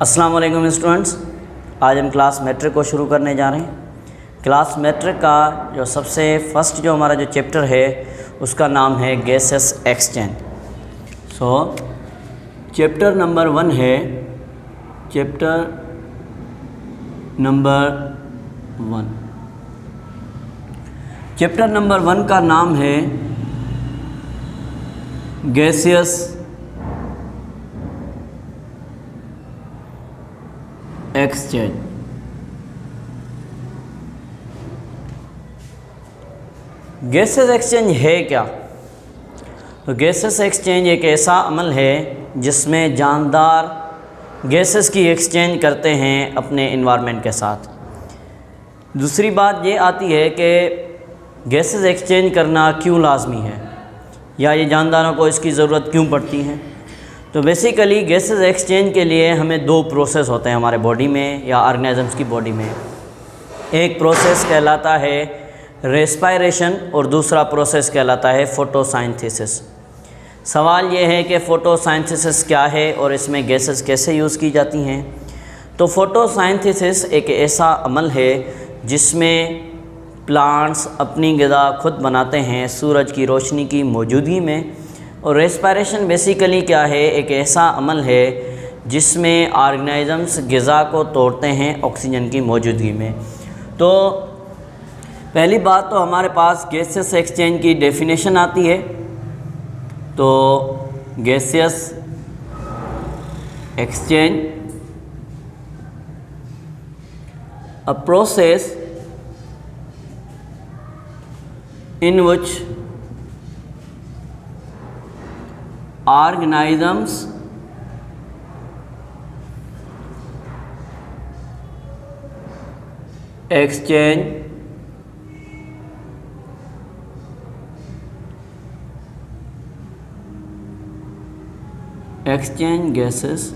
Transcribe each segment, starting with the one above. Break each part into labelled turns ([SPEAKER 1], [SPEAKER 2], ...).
[SPEAKER 1] अस्सलाम वालेकुम स्टूडेंट्स, आज हम क्लास मैट्रिक को शुरू करने जा रहे हैं। क्लास मैट्रिक का जो सबसे फर्स्ट जो हमारा जो चैप्टर है उसका नाम है गैसेस एक्सचेंज। सो चैप्टर नंबर 1 है, चैप्टर नंबर 1। चैप्टर नंबर 1 का नाम है गैसियस एक्सचेंज। गैसेस एक्सचेंज है क्या? तो गैसेस एक्सचेंज एक ऐसा अमल है जिसमें जानदार गैसेस की एक्सचेंज करते हैं अपने इन्वायरमेंट के साथ। दूसरी बात ये आती है कि गैसेस एक्सचेंज करना क्यों लाजमी है या ये जानदारों को इसकी ज़रूरत क्यों पड़ती है। तो बेसिकली गैसेस एक्सचेंज के लिए हमें 2 प्रोसेस होते हैं हमारे बॉडी में या ऑर्गेनिजम्स की बॉडी में। एक प्रोसेस कहलाता है रेस्पायरेशन और दूसरा प्रोसेस कहलाता है फोटोसिंथेसिस। सवाल ये है कि फोटोसिंथेसिस क्या है और इसमें गैसेस कैसे यूज़ की जाती हैं। तो फोटोसिंथेसिस एक ऐसा अमल है जिसमें प्लांट्स अपनी ग़िज़ा खुद बनाते हैं सूरज की रोशनी की मौजूदगी में। और रेस्पायरेशन बेसिकली क्या है, एक ऐसा अमल है जिसमें ऑर्गेनिजम्स ग़िज़ा को तोड़ते हैं ऑक्सीजन की मौजूदगी में। तो पहली बात तो हमारे पास गैसियस एक्सचेंज की डेफिनेशन आती है। तो gaseous exchange a process in which organisms exchange gases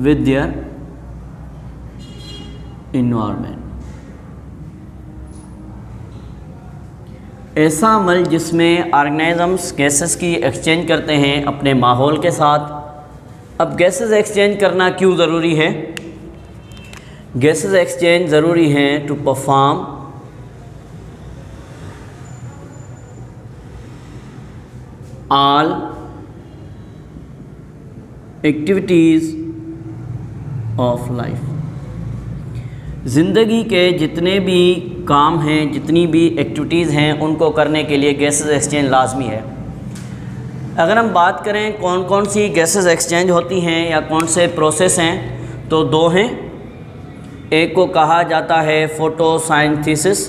[SPEAKER 1] with their environment। ऐसा अमल जिसमें ऑर्गेनिजम्स गैसेस की एक्सचेंज करते हैं अपने माहौल के साथ। अब गैसेस एक्सचेंज करना क्यों ज़रूरी है? गैसेस एक्सचेंज ज़रूरी है to perform all activities of life. ज़िंदगी के जितने भी काम हैं, जितनी भी एक्टिविटीज़ हैं, उनको करने के लिए गैसेस एक्सचेंज लाजमी है। अगर हम बात करें कौन कौन सी गैसेस एक्सचेंज होती हैं या कौन से प्रोसेस हैं, तो 2 हैं। एक को कहा जाता है फोटोसिंथेसिस,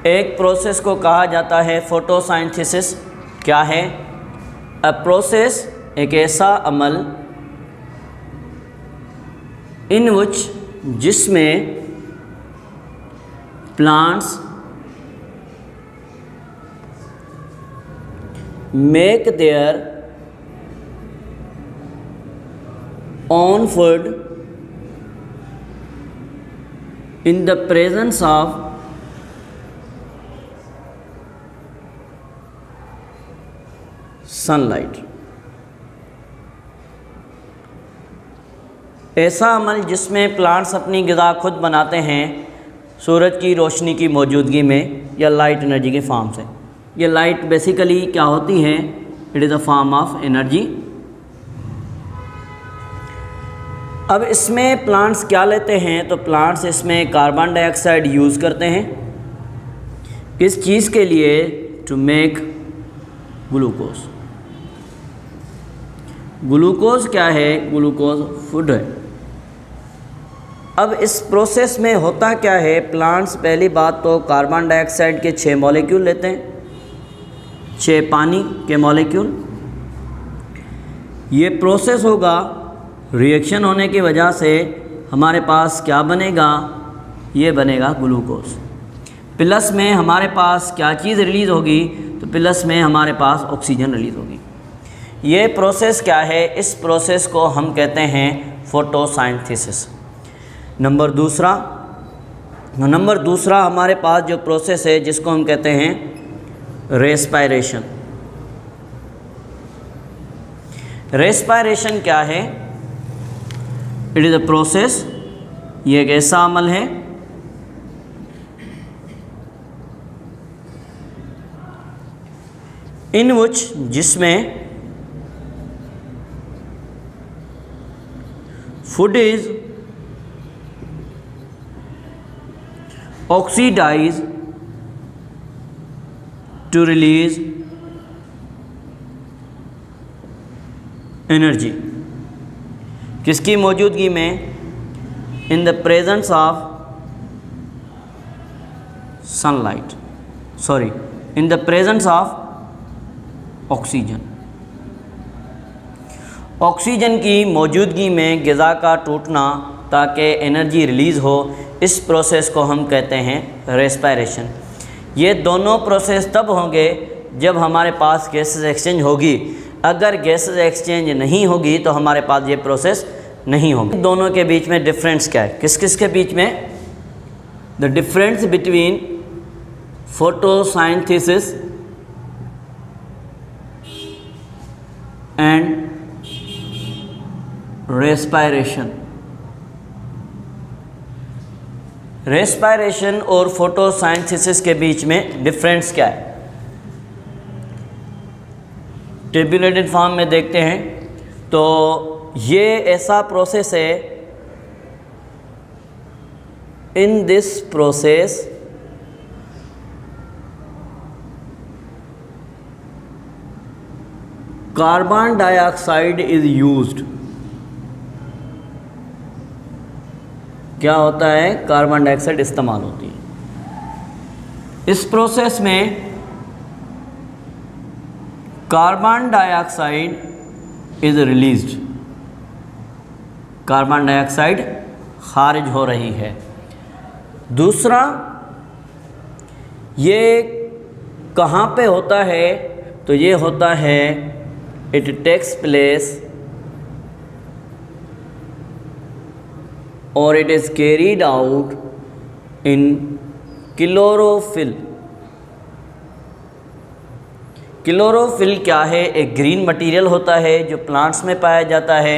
[SPEAKER 1] एक प्रोसेस को कहा जाता है फोटोसिंथेसिस। क्या है? अ प्रोसेस एक ऐसा अमल इन विच जिसमें plants make their own food in the presence of sunlight. ऐसा अमल जिसमें प्लांट्स अपनी ग़िज़ा खुद बनाते हैं सूरज की रोशनी की मौजूदगी में या लाइट एनर्जी के फॉर्म से। ये लाइट बेसिकली क्या होती है? It is a form of energy. अब इसमें प्लांट्स क्या लेते हैं? तो प्लांट्स इसमें कार्बन डाइऑक्साइड यूज़ करते हैं। किस चीज़ के लिए? To make glucose. ग्लूकोज क्या है? ग्लूकोज फूड है। अब इस प्रोसेस में होता क्या है? प्लांट्स पहली बात तो कार्बन डाइऑक्साइड के 6 मॉलिक्यूल लेते हैं, 6 पानी के मॉलिक्यूल। ये प्रोसेस होगा, रिएक्शन होने की वजह से हमारे पास क्या बनेगा? ये बनेगा ग्लूकोज। प्लस में हमारे पास क्या चीज़ रिलीज़ होगी? तो प्लस में हमारे पास ऑक्सीजन रिलीज़ होगी। ये प्रोसेस क्या है? इस प्रोसेस को हम कहते हैं फोटोसिंथेसिस। नंबर दूसरा हमारे पास जो प्रोसेस है जिसको हम कहते हैं रेस्पायरेशन। रेस्पायरेशन क्या है? इट इज़ अ प्रोसेस, ये एक ऐसा अमल है इन विच जिसमें food is oxidise to release energy. किसकी मौजूदगी में? In the presence of sunlight, sorry, in the presence of oxygen. Oxygen की मौजूदगी में ग़िज़ा का टूटना ताकि एनर्जी रिलीज़ हो, इस प्रोसेस को हम कहते हैं रेस्पायरेशन। ये दोनों प्रोसेस तब होंगे जब हमारे पास गैसेस एक्सचेंज होगी। अगर गैसेस एक्सचेंज नहीं होगी तो हमारे पास ये प्रोसेस नहीं होगी। दोनों के बीच में डिफरेंस क्या है? किस किस के बीच में? The difference between photosynthesis and respiration. Respiration और फोटोसिंथेसिस के बीच में डिफरेंस क्या है? टेबुलेटेड फॉर्म में देखते हैं तो ये ऐसा प्रोसेस है, in this process carbon dioxide is used. क्या होता है? कार्बन डाइऑक्साइड इस्तेमाल होती है। इस प्रोसेस में carbon dioxide is released, carbon dioxide खारिज हो रही है। दूसरा, ये कहाँ पे होता है? तो ये होता है, इट टेक्स प्लेस और it is carried out in chlorophyll. Chlorophyll क्या है? एक ग्रीन मटेरियल होता है जो प्लांट्स में पाया जाता है,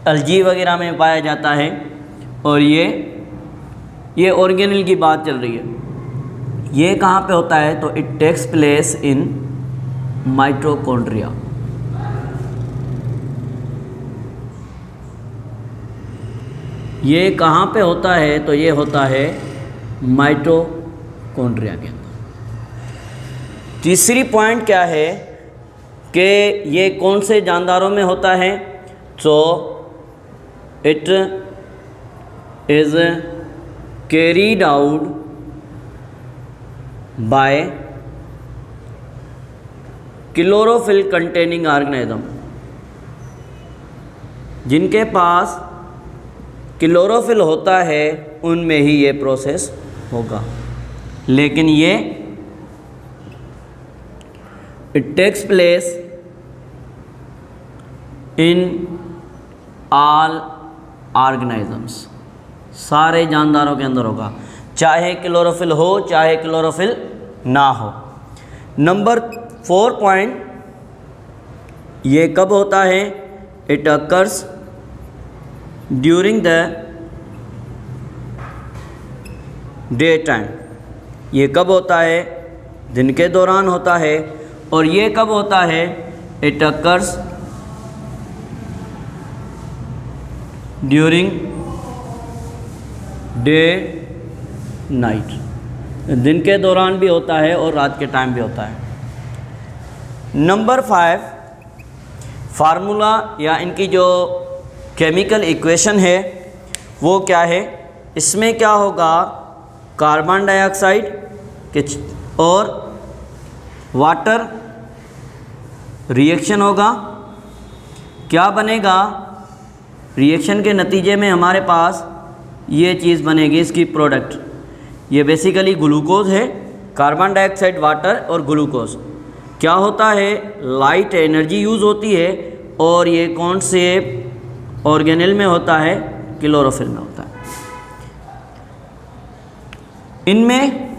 [SPEAKER 1] अलजी वगैरह में पाया जाता है। और ये ऑर्गेनेल की बात चल रही है। ये कहाँ पे होता है? तो it takes place in mitochondria. ये कहाँ पे होता है? तो ये होता है माइटोकॉन्ड्रिया के अंदर। तीसरी पॉइंट क्या है कि ये कौन से जानदारों में होता है? तो it is carried out by chlorophyll containing organism. जिनके पास क्लोरोफिल होता है उनमें ही ये प्रोसेस होगा। लेकिन ये it takes place in all organisms, सारे जानदारों के अंदर होगा, चाहे क्लोरोफिल हो चाहे क्लोरोफिल ना हो। नंबर 4 पॉइंट, ये कब होता है? It occurs during the day time. ये कब होता है? दिन के दौरान होता है। और ये कब होता है? It occurs during day night. दिन के दौरान भी होता है और रात के टाइम भी होता है। नंबर 5, फार्मूला या इनकी जो केमिकल इक्वेशन है वो क्या है? इसमें क्या होगा? कार्बन डाइऑक्साइड और वाटर रिएक्शन होगा। क्या बनेगा? रिएक्शन के नतीजे में हमारे पास ये चीज़ बनेगी, इसकी प्रोडक्ट। ये बेसिकली ग्लूकोज है, कार्बन डाइऑक्साइड, वाटर और ग्लूकोज। क्या होता है? लाइट एनर्जी यूज़ होती है। और ये कौन से ऑर्गेनेल में होता है? क्लोरोफिल में होता है। इनमें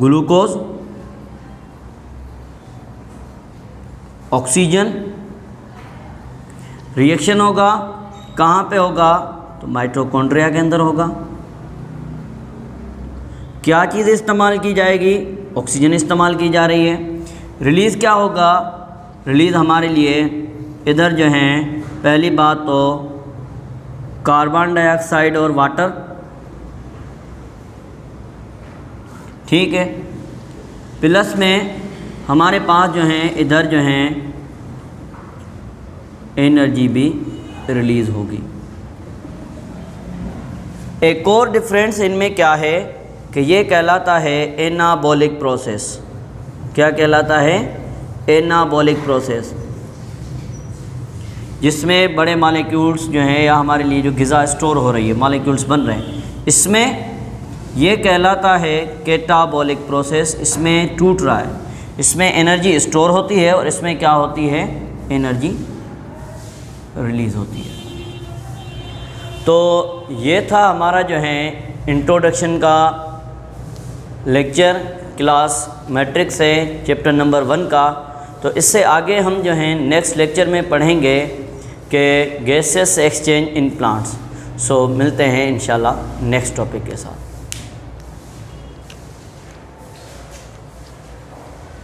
[SPEAKER 1] ग्लूकोज, ऑक्सीजन। रिएक्शन होगा कहाँ पे होगा? तो माइटोकॉन्ड्रिया के अंदर होगा। क्या चीज़ इस्तेमाल की जाएगी? ऑक्सीजन इस्तेमाल की जा रही है। रिलीज़ क्या होगा? रिलीज़ हमारे लिए इधर जो है पहली बात तो कार्बन डाइऑक्साइड और वाटर, ठीक है। प्लस में हमारे पास जो है इधर जो है एनर्जी भी रिलीज़ होगी। एक और डिफरेंस इनमें क्या है कि ये कहलाता है एनाबॉलिक प्रोसेस। क्या कहलाता है? एनाबॉलिक प्रोसेस, जिसमें बड़े मॉलिक्यूल्स जो हैं या हमारे लिए जो ग़िज़ा स्टोर हो रही है, मॉलिक्यूल्स बन रहे हैं, इसमें ये कहलाता है कैटाबॉलिक प्रोसेस। इसमें टूट रहा है, इसमें एनर्जी स्टोर होती है और इसमें क्या होती है? एनर्जी रिलीज़ होती है। तो ये था हमारा जो है इंट्रोडक्शन का लेक्चर क्लास मैट्रिक्स है चैप्टर नंबर 1 का। तो इससे आगे हम जो हैं नेक्स्ट लेक्चर में पढ़ेंगे कि गैसेस एक्सचेंज इन प्लांट्स। सो मिलते हैं इंशाल्लाह नेक्स्ट टॉपिक के साथ।